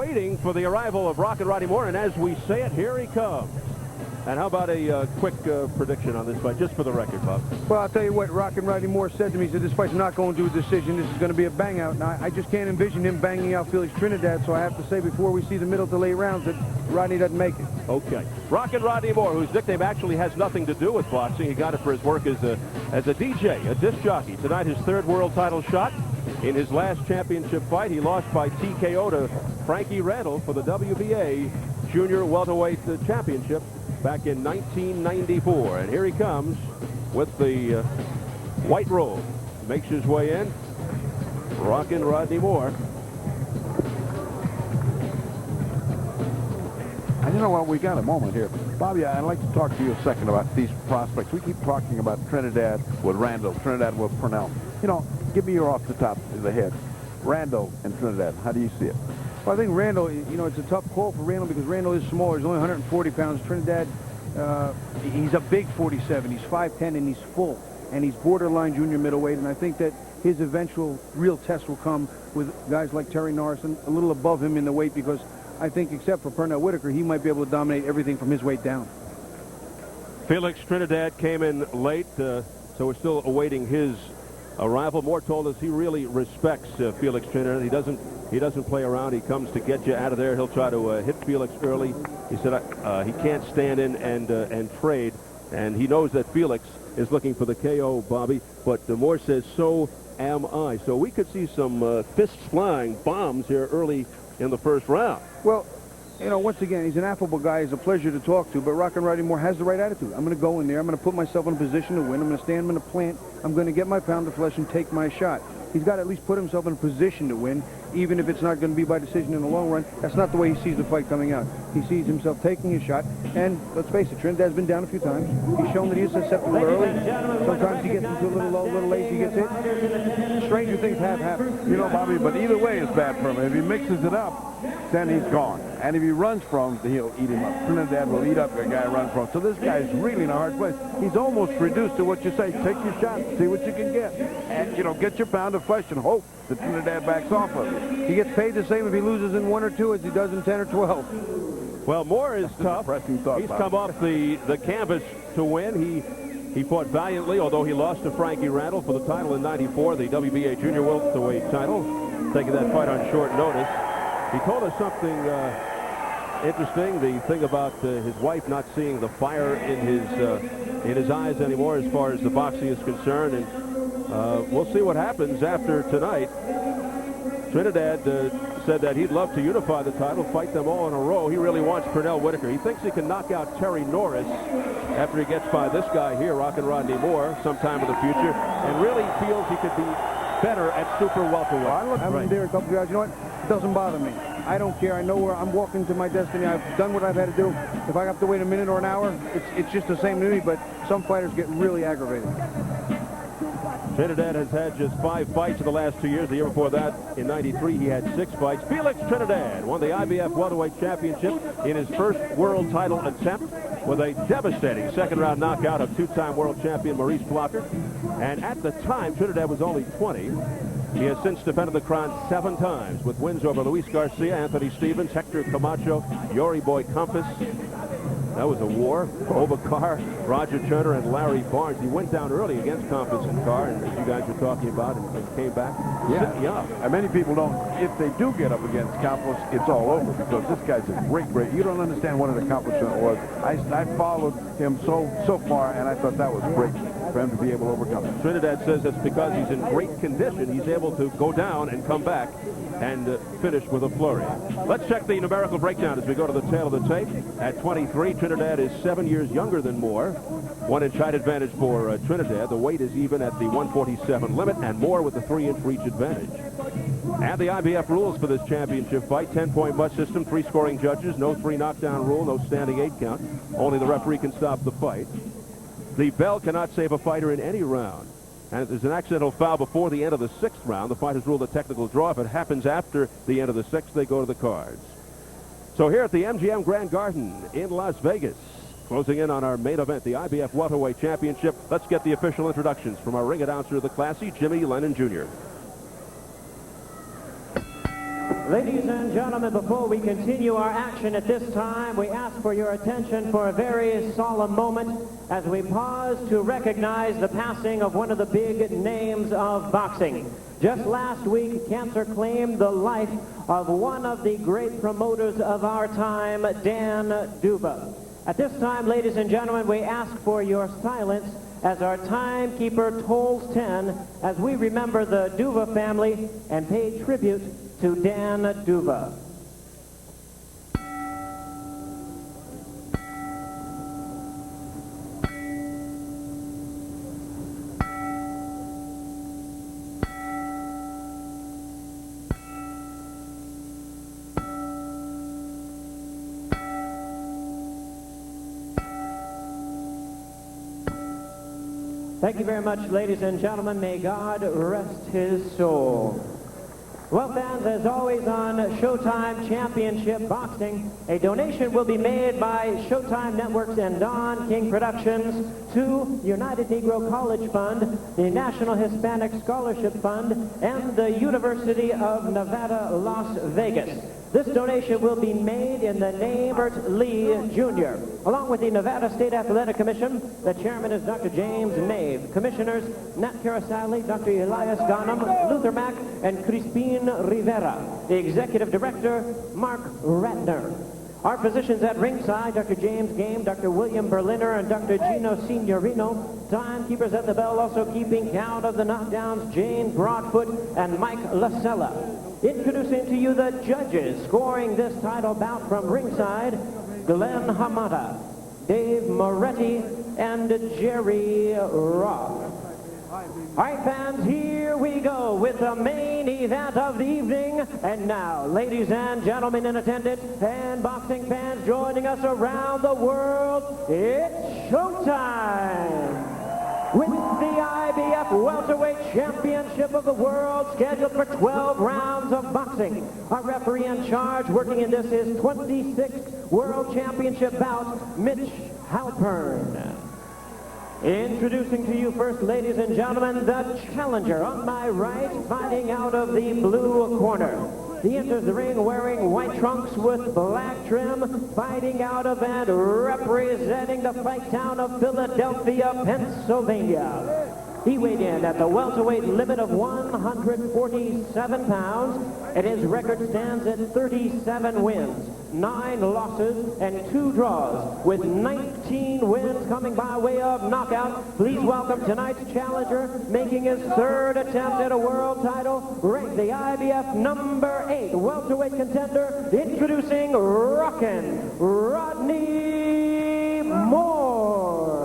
Waiting for the arrival of Rockin' Rodney Moore, and as we say it, here he comes. And how about a quick prediction on this fight, just for the record, Bob? Well, I'll tell you what, Rockin' Rodney Moore said to me, he said, this fight's not going to a decision. This is going to be a bang-out. Now, I just can't envision him banging out Felix Trinidad, so I have to say before we see the middle to late rounds that Rodney doesn't make it. Okay. Rockin' Rodney Moore, whose nickname actually has nothing to do with boxing. He got it for his work as a DJ, a disc jockey. Tonight, his third world title shot. In his last championship fight, he lost by TKO to Frankie Randall for the WBA Junior Welterweight Championship back in 1994. And here he comes with the white robe. Makes his way in. Rockin' Rodney Moore. And you know what? We got a moment here. Bobby, I'd like to talk to you a second about these prospects. We keep talking about Trinidad with Randall, Trinidad with Purnell. You know, give me your off the top of the head. Randall and Trinidad, how do you see it? Well, I think Randall, you know, it's a tough call for Randall because Randall is smaller. He's only 140 pounds. Trinidad, he's a big 47. He's 5'10", and he's full. And he's borderline junior middleweight. And I think that his eventual real test will come with guys like Terry Norris and a little above him in the weight, because I think except for Purnell Whitaker, he might be able to dominate everything from his weight down. Felix Trinidad came in late, so we're still awaiting his arrival. Moore told us he really respects Felix Trinidad. He doesn't play around. He comes to get you out of there. He'll try to hit Felix early. He said he can't stand in and trade, and he knows that Felix is looking for the KO, Bobby. But Moore says so am I. So we could see some fists flying, bombs here early in the first round. Well, you know, once again, he's an affable guy. He's a pleasure to talk to, but Rockin' Rodney Moore has the right attitude. I'm going to go in there. I'm going to put myself in a position to win. I'm going to stand. I'm going to plant. I'm going to get my pound of flesh and take my shot. He's got to at least put himself in a position to win, even if it's not going to be by decision in the long run. That's not the way he sees the fight coming out. He sees himself taking his shot, and let's face it, Trinidad's been down a few times. He's shown that he's susceptible early. Sometimes he gets into a little low, a little late, he gets hit. Stranger things have happened. You know, Bobby, but either way it's bad for him. If he mixes it up, then he's gone. And if he runs from him, he'll eat him up. Trinidad will eat up a guy runs from him. So this guy's really in a hard place. He's almost reduced to what you say. Take your shot, see what you can get. And, you know, get your pound of flesh and hope that Trinidad backs off of it. He gets paid the same if he loses in 1 or 2 as he does in 10 or 12. Well, Moore is tough. He's come off the canvas to win. He fought valiantly, although he lost to Frankie Randall for the title in '94, the WBA Junior Welterweight title, taking that fight on short notice. He told us something interesting, the thing about his wife not seeing the fire in his eyes anymore as far as the boxing is concerned, and we'll see what happens after tonight. Trinidad said that he'd love to unify the title, fight them all in a row. He really wants Purnell Whitaker. He thinks he can knock out Terry Norris after he gets by this guy here, Rockin' Rodney Moore, sometime in the future, and really feels he could be better at super welterweight. I've been there a couple of guys. You know what? It doesn't bother me. I don't care. I know where I'm walking to my destiny. I've done what I've had to do. If I have to wait a minute or an hour, it's just the same to me, but some fighters get really aggravated. Trinidad has had just 5 fights in the last 2 years. The year before that, in '93, he had 6 fights. Felix Trinidad won the IBF Welterweight Championship in his first world title attempt with a devastating second-round knockout of 2-time world champion Maurice Blocker. And at the time, Trinidad was only 20. He has since defended the crown 7 times with wins over Luis Garcia, Anthony Stevens, Hector Camacho, Yori Boy Compass. That was a war. Over Carr, Roger Turner, and Larry Barnes. He went down early against Compass and Carr, and as you guys were talking about, and came back. Yeah. And many people don't. If they do get up against Compass, it's all over, because this guy's a great. You don't understand what his accomplishment was. I followed him so far, and I thought that was great for him to be able to overcome it. Trinidad says it's because he's in great condition. He's able to go down and come back and finish with a flurry. Let's check the numerical breakdown as we go to the tail of the tape. At 23, Trinidad is 7 years younger than Moore. 1-inch height advantage for Trinidad. The weight is even at the 147 limit, and Moore with the 3-inch reach advantage. And the IBF rules for this championship fight: 10-point must system, 3 scoring judges, no 3 knockdown rule, no standing 8 count. Only the referee can stop the fight. The bell cannot save a fighter in any round. And if there's an accidental foul before the end of the 6th round, the fight is ruled a technical draw. If it happens after the end of the 6th, they go to the cards. So here at the MGM Grand Garden in Las Vegas, closing in on our main event, the IBF Welterweight Championship, let's get the official introductions from our ring announcer of the classy, Jimmy Lennon Jr. Ladies and gentlemen, before we continue our action at this time, we ask for your attention for a very solemn moment as we pause to recognize the passing of one of the big names of boxing. Just last week, cancer claimed the life of one of the great promoters of our time, Dan Duva. At this time, ladies and gentlemen, we ask for your silence as our timekeeper tolls 10 as we remember the Duva family and pay tribute to Dan Duva. Thank you very much, ladies and gentlemen. May God rest his soul. Well, fans, as always on Showtime Championship Boxing, a donation will be made by Showtime Networks and Don King Productions to United Negro College Fund, the National Hispanic Scholarship Fund, and the University of Nevada, Las Vegas. This donation will be made in the name of Robert Lee, Jr. Along with the Nevada State Athletic Commission, the chairman is Dr. James Nave. Commissioners, Nat Carasali, Dr. Elias Ghanem, Luther Mack, and Crispin Rivera. The executive director, Mark Ratner. Our physicians at ringside, Dr. James Game, Dr. William Berliner, and Dr. Gino Signorino. Timekeepers at the bell also keeping count of the knockdowns, Jane Broadfoot and Mike Lasella. Introducing to you the judges scoring this title bout from ringside, Glenn Hamada, Dave Moretti, and Jerry Roth. All right, fans, here we go with the main event of the evening. And now, ladies and gentlemen in attendance and boxing fans joining us around the world, it's showtime! With the IBF Welterweight Championship of the World scheduled for 12 rounds of boxing. Our referee in charge working in this is 26th World Championship bout, Mitch Halpern. Introducing to you first, ladies and gentlemen, the challenger on my right, fighting out of the blue corner. He enters the ring wearing white trunks with black trim, fighting out of and representing the fight town of Philadelphia, Pennsylvania. He weighed in at the welterweight limit of 147 pounds, and his record stands at 37 wins, 9 losses, and 2 draws, with 19 wins coming by way of knockout. Please welcome tonight's challenger, making his 3rd attempt at a world title, ranked the IBF number 8 welterweight contender, introducing Rockin' Rodney Moore.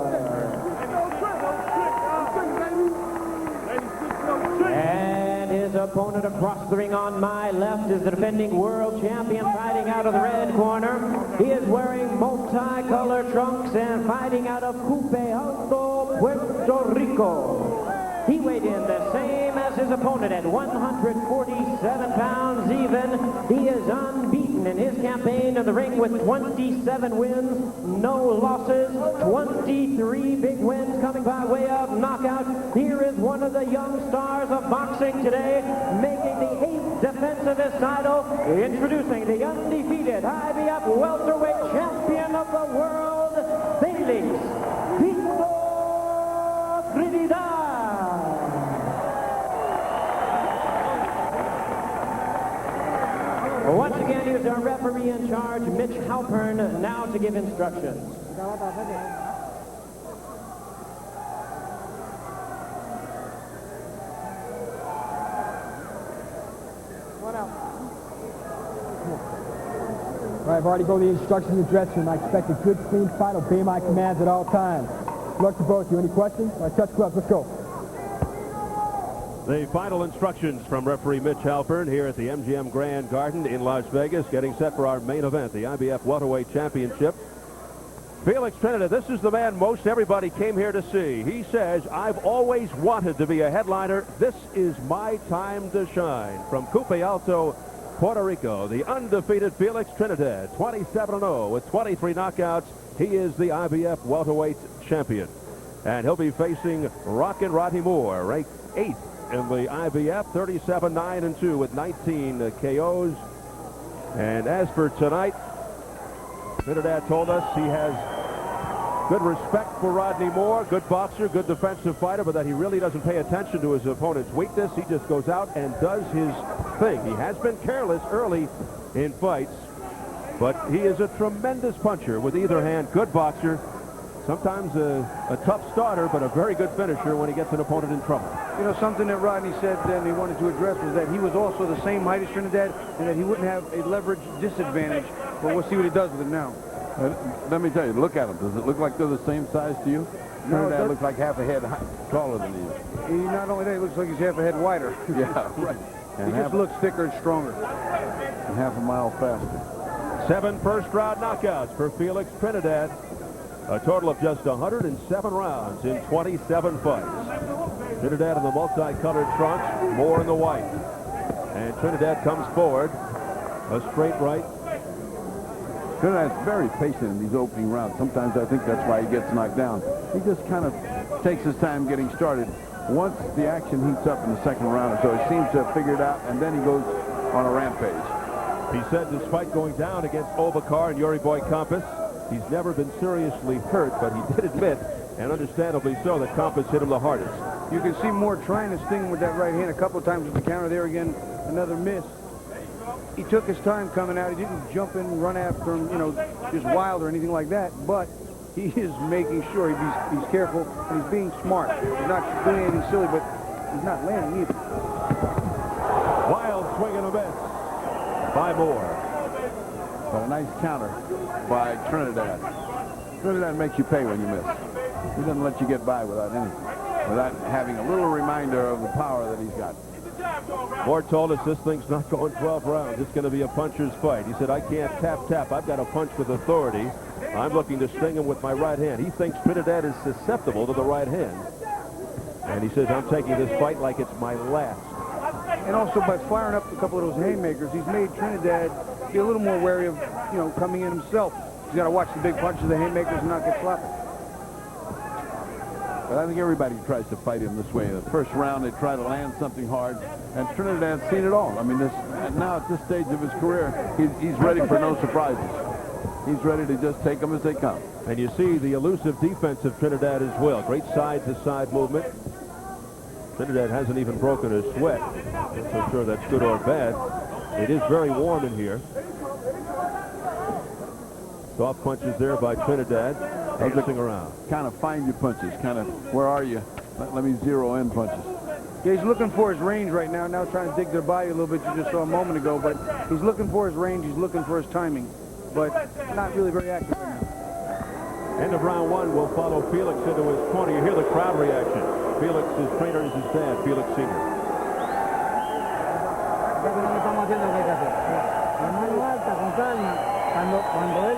And his opponent across the ring on my left is the defending world champion, fighting out of the red corner. He is wearing multicolored trunks and fighting out of Coupe Alto, Puerto Rico. He weighed in the same as his opponent at 147 pounds even. He is unbeaten in his campaign in the ring with 27 wins, no losses, 23 big wins coming by way of knockout. Here is one of the young stars of boxing today, making the 8th defense of his title, introducing the undefeated IBF welterweight champion of the world, Felix Trinidad. Once again, here's our referee in charge, Mitch Halpern, now to give instructions. All right, I've already go the instructions in the dressing room. I expect a good, clean fight. Obey my commands at all times. Good luck to both of you. Any questions? All right, touch gloves. Let's go. The final instructions from referee Mitch Halpern here at the MGM Grand Garden in Las Vegas, getting set for our main event, the IBF Welterweight Championship. Felix Trinidad, this is the man most everybody came here to see. He says, I've always wanted to be a headliner. This is my time to shine. From Coupe Alto, Puerto Rico, the undefeated Felix Trinidad, 27-0 with 23 knockouts. He is the IBF Welterweight Champion. And he'll be facing Rockin' Rodney Moore, ranked 8th in the IBF, 37-9-2 with 19 KOs, And as for tonight, Trinidad told us he has good respect for Rodney Moore, good boxer, good defensive fighter, but that he really doesn't pay attention to his opponent's weakness. He just goes out and does his thing. He has been careless early in fights, but he is a tremendous puncher with either hand, good boxer, sometimes a tough starter, but a very good finisher when he gets an opponent in trouble. You know, something that Rodney said and he wanted to address was that he was also the same height as Trinidad and that he wouldn't have a leverage disadvantage, but we'll see what he does with it now. Let me tell you, look at him. Does it look like they're the same size to you? No, Trinidad looks like half a head taller than he is. He not only that, he looks like he's half a head wider. Yeah, right. He just looks thicker and stronger. And half a mile faster. 7 first-round knockouts for Felix Trinidad. A total of just 107 rounds in 27 fights. Trinidad in the multicolored trunks, Moore in the white. And Trinidad comes forward. A straight right. Trinidad's very patient in these opening rounds. Sometimes I think that's why he gets knocked down. He just kind of takes his time getting started. Once the action heats up in the second round or so, he seems to have figured out, and then he goes on a rampage. He said despite going down against Obakar and Yuri Boy Campos, he's never been seriously hurt, but he did admit, and understandably so, that Campos hit him the hardest. You can see Moore trying to sting him with that right hand a couple of times with the counter. There again, another miss. He took his time coming out. He didn't jump in and run after him, you know, just wild or anything like that. But he is making sure he's careful and he's being smart. He's not doing anything silly, but he's not landing either. Wild swing and a miss by Moore. But a nice counter by Trinidad. Trinidad makes you pay when you miss. He doesn't let you get by without anything, without having a little reminder of the power that he's got. Moore told us this thing's not going 12 rounds. It's going to be a puncher's fight. He said, I can't tap. I've got to punch with authority. I'm looking to sting him with my right hand. He thinks Trinidad is susceptible to the right hand. And he says, I'm taking this fight like it's my last. And also by firing up a couple of those haymakers, he's made Trinidad be a little more wary of, you know, coming in himself. He's got to watch the big punches of the haymakers and not get sloppy. But I think everybody tries to fight him this way. The first round, they try to land something hard, and Trinidad's seen it all. I mean, now at this stage of his career, he's ready for no surprises. He's ready to just take them as they come. And you see the elusive defense of Trinidad as well. Great side-to-side movement. Trinidad hasn't even broken a sweat. I'm not so sure that's good or bad. It is very warm in here. Soft punches there by Trinidad. Dancing around. Kind of find your punches. Kind of, where are you? Let me zero in punches. Yeah, he's looking for his range right now. Now trying to dig their body a little bit, you just saw a moment ago. But he's looking for his range. He's looking for his timing. But not really very accurate right now. End of round 1 will follow Felix into his corner. You hear the crowd reaction. Felix's trainer is his dad, Felix Sr.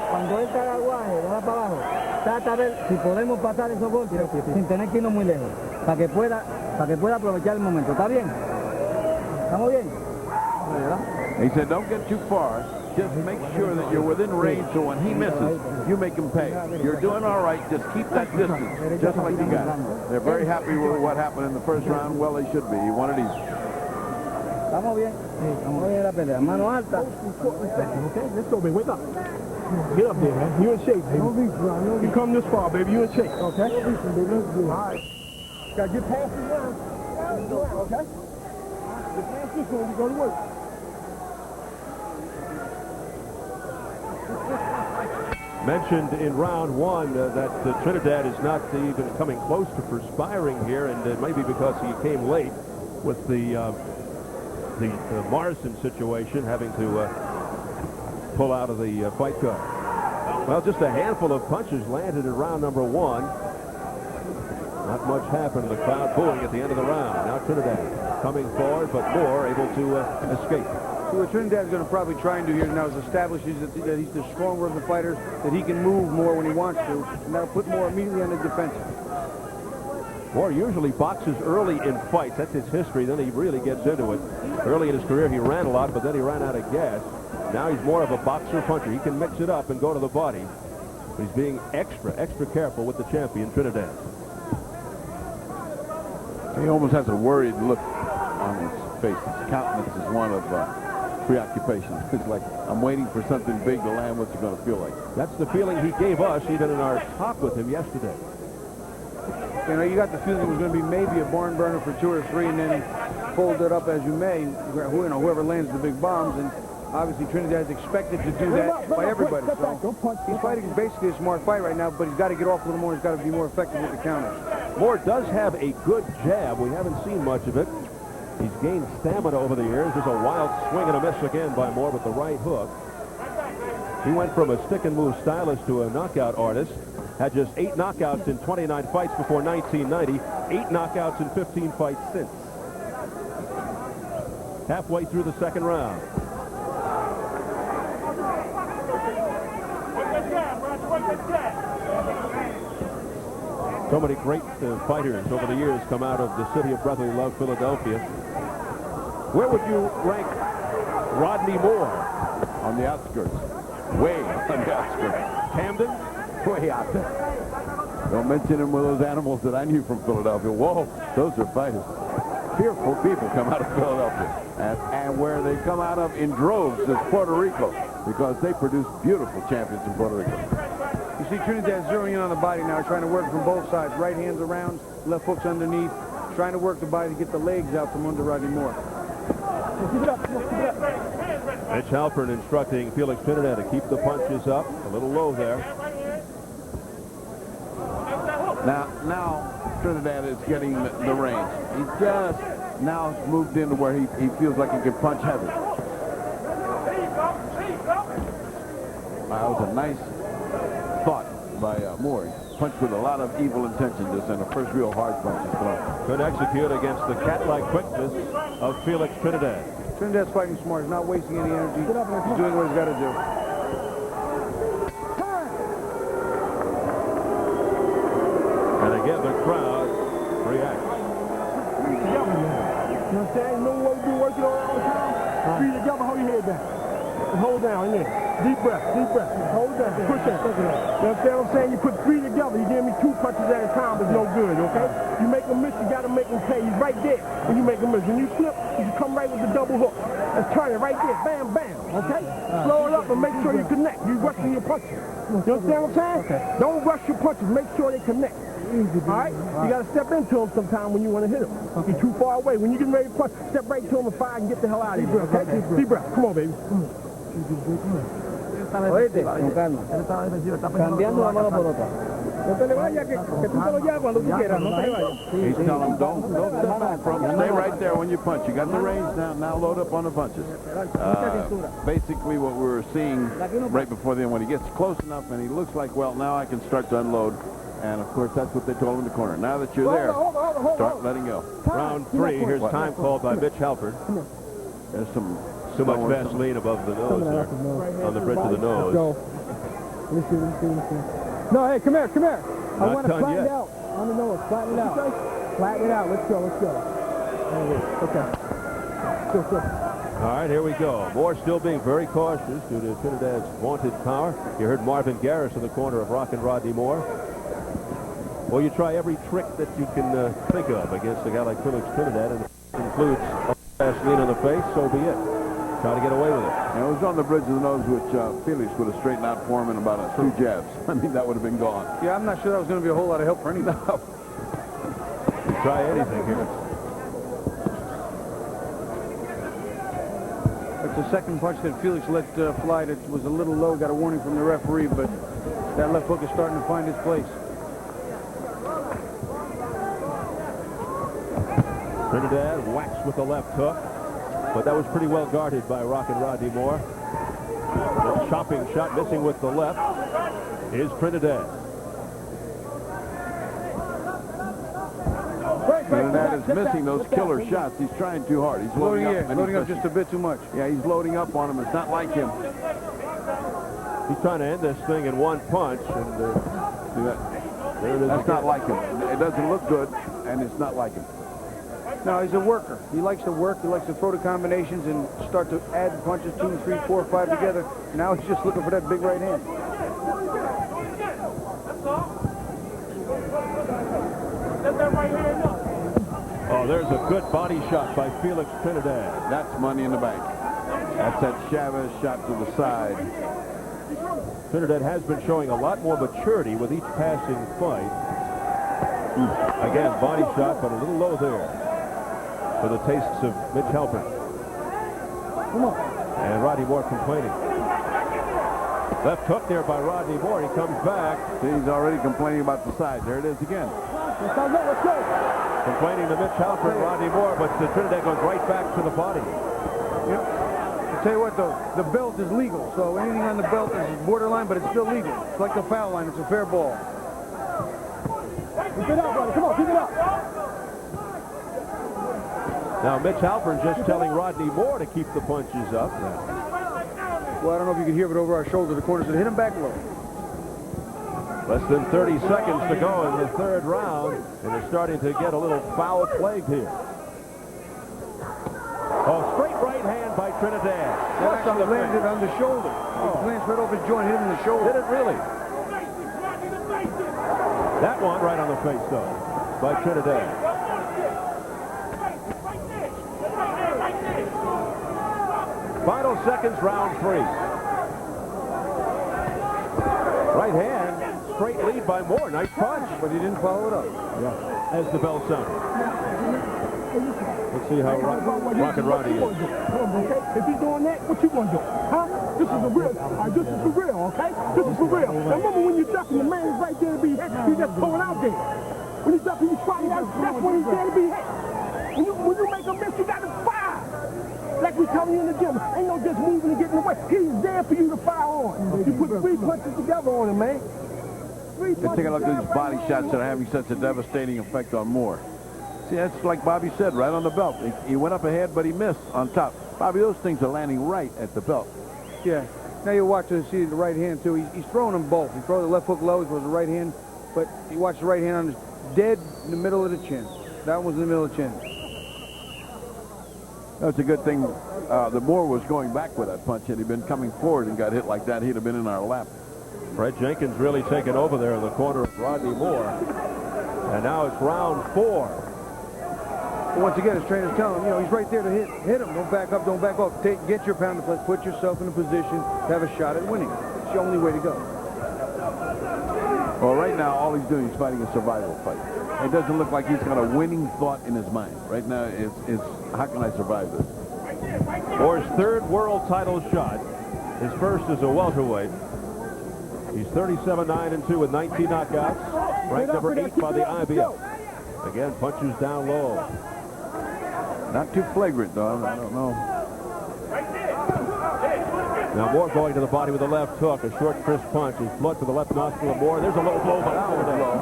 Cuando él caga guaje, va para abajo, trata de ver si podemos pasar esos golpes sin tener que irnos muy lejos, para que pueda aprovechar el momento. ¿Está bien? ¿Estamos bien? He said, don't get too far. Just make sure that you're within range so when he misses, you make him pay. You're doing all right. Just keep that distance, just like you got. They're very happy with what happened in the first round. Well, they should be. He won it easy. ¿Estamos bien? Sí, estamos bien la pelea. Mano alta. Okay, let's go, baby. Wake up. Get up there, man. You in shape, baby. You come this far, baby. You in shape, okay? All right. Gotta get past this round. Okay? Get past this one, you go to work. Mentioned in round 1 that Trinidad is not even coming close to perspiring here, and it may be because he came late with the Morrison situation, having to pull out of the fight card. Well, just a handful of punches landed in round number 1. Not much happened. The crowd booing at the end of the round. Now Trinidad coming forward, but Moore able to escape. So what Trinidad's going to probably try and do here now is establish that he's the stronger of the fighters, that he can move more when he wants to, and that'll put Moore immediately on the defensive. Moore usually boxes early in fights. That's his history. Then he really gets into it. Early in his career, he ran a lot, but then he ran out of gas. Now he's more of a boxer-puncher. He can mix it up and go to the body. But he's being extra careful with the champion, Trinidad. He almost has a worried look on his face. His countenance is one of preoccupation. It's like, I'm waiting for something big to land. What's it going to feel like? That's the feeling he gave us even in our talk with him yesterday. You know, you got the feeling it was going to be maybe a barn burner for 2 or 3 and then fold it up as you may, whoever lands the big bombs. And obviously Trinidad is expected to do that by everybody. So he's fighting basically a smart fight right now, but he's got to get off a little more. He's got to be more effective with the counters. Moore does have a good jab. We haven't seen much of it. He's gained stamina over the years. There's a wild swing and a miss again by Moore with the right hook. He went from a stick-and-move stylist to a knockout artist. Had just 8 knockouts in 29 fights before 1990. 8 knockouts in 15 fights since. Halfway through the second round. So many great fighters over the years come out of the city of brotherly love, Philadelphia. Where would you rank Rodney Moore? On the outskirts. Way on the outskirts. Camden? Way out there. Don't mention him with those animals that I knew from Philadelphia. Whoa, those are fighters. Fearful people come out of Philadelphia. And where they come out of in droves is Puerto Rico, because they produce beautiful champions in Puerto Rico. You see Trinidad zeroing in on the body now, trying to work from both sides. Right hands around, left hooks underneath, trying to work the body to get the legs out from under Rodney Moore. Mitch Halpern instructing Felix Trinidad to keep the punches up. A little low there. Now Trinidad is getting the range. He just now moved into where he feels like he can punch heavy. That was a nice thought by Moore. He punched with a lot of evil intention just in the first real hard punch. Could execute against the cat-like quickness of Felix Trinidad. Trinidad's fighting smart. He's not wasting any energy. He's doing what he's got to do. And again, the crowd reacts. You know what I'm saying? You know what we do working on all the time? Breathe together, hold your head down. And hold down, in there. Deep breath, deep breath. Hold down, push that. You know what I'm saying? You put 3 together, you give me 2 punches at a time, it's no good, okay? You make a miss, you gotta make him pay. He's right there when you make a miss. When you slip, you come right with the double hook. Let's turn it right there, bam, bam, okay? Slow it up and make sure you connect. You rushing your punches. You understand what I'm saying? Okay. Don't rush your punches, make sure they connect. All right? You got to step into him sometime when you want to hit him. You're too far away. When you get ready to punch, step right to him and fire and get the hell out of here. Okay? Deep breath. Come on, baby. Oíste, con calma. Cambiando la mano por otra. No te le vayas, que tú te lo llevas cuando tú quieras. No te le vayas. He's telling him, don't step back from him. Stay right there when you punch. You got the range now. Now load up on the punches. Basically what we were seeing right before then, when he gets close enough and he looks like, well, now I can start to unload. And, of course, that's what they told him in the corner. Now that you're there, start letting go. Round 3. Here's time called by Mitch Halpern. There's some... Too much Vaseline above the nose there, on the bridge of the nose. Let me see. No, hey, come here. I want to flatten it out. On the nose, flatten it out. Flatten it out. Let's go. Okay. Go. All right, here we go. Moore still being very cautious due to Trinidad's vaunted power. You heard Marvin Garris in the corner of Rockin' Rodney Moore. Well, you try every trick that you can think of against a guy like Felix Trinidad, and it includes Vaseline on the face, so be it. Try to get away with it. And it was on the bridge of the nose, which Felix would have straightened out for him in about 2 jabs. I mean, that would have been gone. Yeah, I'm not sure that was going to be a whole lot of help for anybody. You try anything here. It's the second punch that Felix let fly that was a little low. Got a warning from the referee, but that left hook is starting to find its place. Trinidad whacks with the left hook. But that was pretty well guarded by Rockin' Rodney Moore. The chopping shot missing with the left is Trinidad. Trinidad is missing those killer shots. He's trying too hard. He's loading up just a bit too much. Yeah, he's loading up on him. It's not like him. He's trying to end this thing in one punch, and there it is. That's not like him. It doesn't look good, and it's not like him. No, he's a worker. He likes to work. He likes to throw the combinations and start to add punches 2, 3, 4, 5 together. Now he's just looking for that big right hand. Oh, there's a good body shot by Felix Trinidad. That's money in the bank. That's that Chavez shot to the side. Trinidad has been showing a lot more maturity with each passing fight. Again, body shot, but a little low there for the tastes of Mitch Halpern. And Rodney Moore complaining. Left hook there by Rodney Moore. He comes back. See, he's already complaining about the side. There it is again. Complaining to Mitch Halpern, Rodney Moore, but Trinidad goes right back to the body. Yep. I'll tell you what, though, the belt is legal, so anything on the belt is borderline, but it's still legal. It's like the foul line. It's a fair ball. Pick it up, brother. Come on, pick it up. Now, Mitch Halpern just telling Rodney Moore to keep the punches up. Well, I don't know if you can hear, but over our shoulder, the corner said, hit him back low. Less than 30 seconds to go in the third round, and they're starting to get a little foul-plagued here. Oh, straight right hand by Trinidad. That actually landed on the shoulder. It glanced right off his joint, hit him in the shoulder. Did it really? That one right on the face, though, by Trinidad. Final seconds, round 3. Right hand, straight lead by Moore. Nice punch. But he didn't follow it up. Yeah. As the bell sounds. Let's see how Rockin' Rodney is. If he's doing that, what you gonna do? Huh? This is a real. This is for real, okay? This is for real. Now remember when you're ducking, the man is right there to be hit. He's just pulling out there. When he's ducking, he's trying. That's when he's there to be hit. When you make a miss, you got to fire. Like we telling you in the gym, ain't no just moving and getting away. He's there for you to fire on. You put 3 punches together on him, man. Let's take a look at these body shots that are having such a devastating effect on Moore. See, that's like Bobby said, right on the belt. He went up ahead, but he missed on top. Bobby, those things are landing right at the belt. Yeah. Now you watch and see the right hand, too. He's throwing them both. He throws the left hook low, he throws the right hand, but you watch the right hand on his dead in the middle of the chin. That one was in the middle of the chin. That's a good thing that Moore was going back with that punch. Had he been coming forward and got hit like that, he'd have been in our lap. Fred Jenkins really taking over there in the corner of Rodney Moore. And now it's round 4. But once again, his trainer's telling him, you know, he's right there to hit him. Don't back up, don't back off. Get your pound of flesh, put yourself in a position to have a shot at winning. It's the only way to go. Well, right now, all he's doing is fighting a survival fight. It doesn't look like he's got a winning thought in his mind. Right now, it's how can I survive this? Moore's 3rd world title shot. His first as a welterweight. He's 37-9-2 with 19 knockouts. Ranked number 8 by the IBF. Again, punches down low. Not too flagrant, though. I don't know. Now Moore going to the body with a left hook. A short, crisp punch. His blood to the left nostril of Moore. There's a low blow. That was low.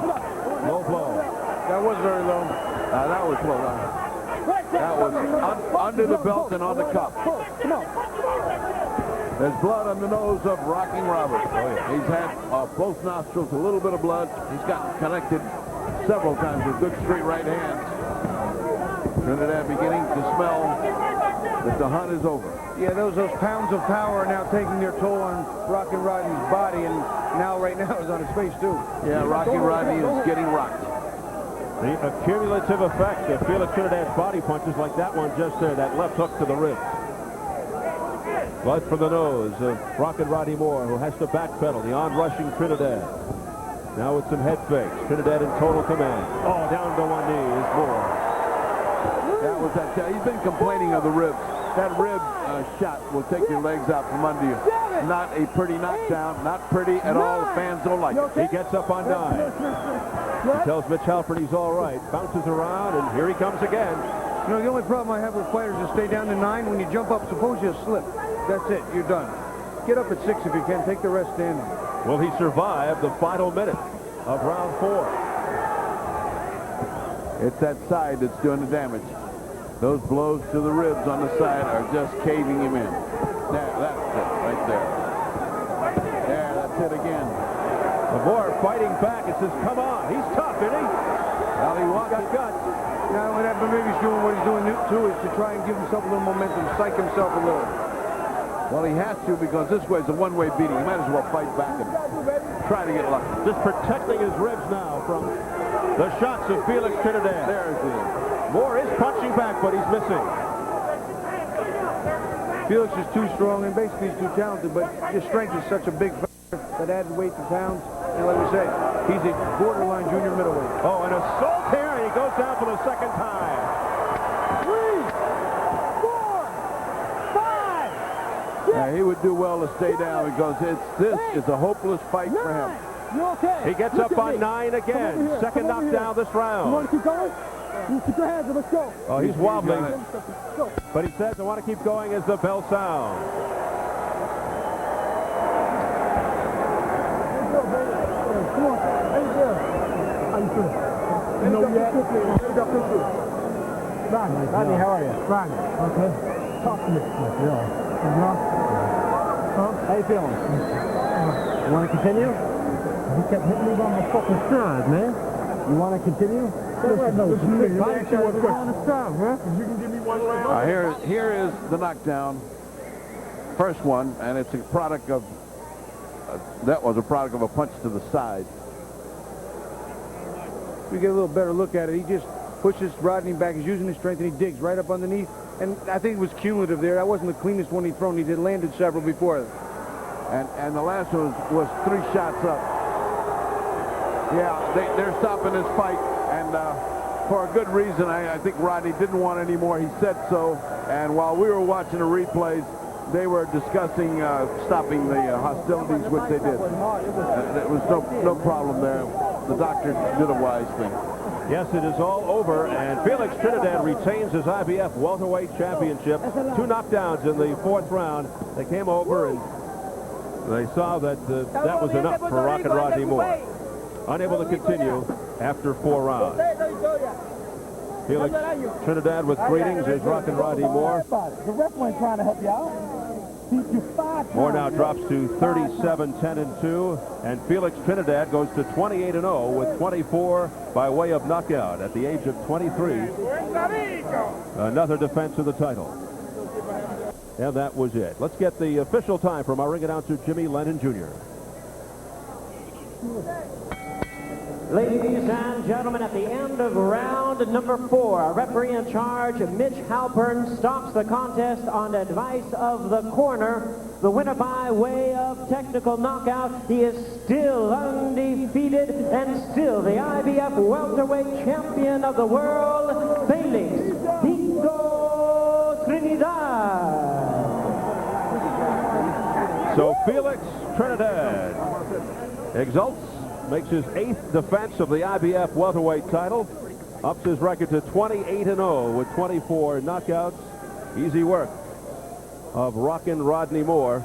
Low blow. That was very low. That was low. That was under the belt and on the cup. There's blood on the nose of Rocking Roberts. Oh, yeah. He's had both nostrils, a little bit of blood. He's gotten connected several times with good straight right hands. Trinidad beginning to smell that the hunt is over. Yeah, those pounds of power are now taking their toll on Rockin' Rodney's body, and now right now is on his face, too. Yeah, Rocking Rodney is getting rocked. The accumulative effect of Felix Trinidad's body punches like that one just there, that left hook to the ribs. Blood from the nose of Rockin' Rodney Moore, who has to backpedal. The on-rushing Trinidad. Now with some head fakes. Trinidad in total command. Oh, down to one knee is Moore. That was that. He's been complaining of the ribs. That rib shot will take your legs out from under you. Not a pretty knockdown. Not pretty at all. The fans don't like it. He gets up on 9. He tells Mitch Halpern he's all right. Bounces around, and here he comes again. You know, the only problem I have with fighters is stay down to 9. When you jump up, suppose you slip. That's it. You're done. Get up at 6 if you can. Take the rest standing. Will he survive the final minute of round 4? It's that side that's doing the damage. Those blows to the ribs on the side are just caving him in. There, that's it, right there. There, that's it again. Moore fighting back and says, come on. He's tough, isn't he? Well, He's got guts. Not only that, but maybe he's doing what he's doing, too, is to try and give himself a little momentum, psych himself a little. Well, he has to, because this way is a one-way beating. He might as well fight back and try to get lucky. Just protecting his ribs now from the shots of Felix Trinidad. There's the Moore is punching back, but he's missing. Felix is too strong and basically he's too talented, but his strength is such a big factor that added weight to pounds. And like we say, he's a borderline junior middleweight. Oh, an assault here, and he goes down for the second time. 3, 4, 5, 6. He would do well to stay down because this is a hopeless fight for him. You okay? He gets up on 9 again. Second knockdown this You round. want to keep going? You keep your hands up. Let's go. Oh, he's wobbling. Go. But he says, I want to keep going as the bell sounds. Come on. How you doing? How you feeling? You know yet? Rodney, how are you? Rodney. Okay. Talk to me. How you feeling? You want to continue? He kept hitting me on my fucking side, man. You want to continue? Listen to me. You can give me one right. Here is the knockdown. First one, and it's a product of that was a product of a punch to the side. We get a little better look at it. He just pushes Rodney back. He's using his strength, and he digs right up underneath. And I think it was cumulative there. That wasn't the cleanest one he'd thrown. He did landed several before. And the last one was 3 shots up. Yeah, they're stopping this fight, and for a good reason. I think Rodney didn't want any more. He said so. And while we were watching the replays, they were discussing stopping the hostilities, which they did. There was no problem there. The doctor did a wise thing. Yes, it is all over, and Felix Trinidad retains his IBF welterweight championship. 2 knockdowns in the 4th round. They came over and they saw that that was enough for Rockin' Rodney Moore. Unable to continue after 4 rounds. Felix Trinidad with greetings is Rockin' Rodney Moore. The ref wasn't trying to help you out. Moore now drops to 37-10-2, and Felix Trinidad goes to 28-0 with 24 by way of knockout at the age of 23. Another defense of the title. And that was it. Let's get the official time from our ring announcer, Jimmy Lennon Jr. Ladies and gentlemen, at the end of round number 4, our referee in charge, Mitch Halpern, stops the contest on advice of the corner. The winner by way of technical knockout. He is still undefeated and still the IBF welterweight champion of the world, Felix Trinidad. So Felix Trinidad exults, makes his 8th defense of the IBF welterweight title, ups his record to 28-0 with 24 knockouts. Easy work of Rockin' Rodney Moore.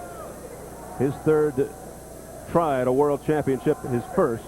His 3rd try at a world championship, his first.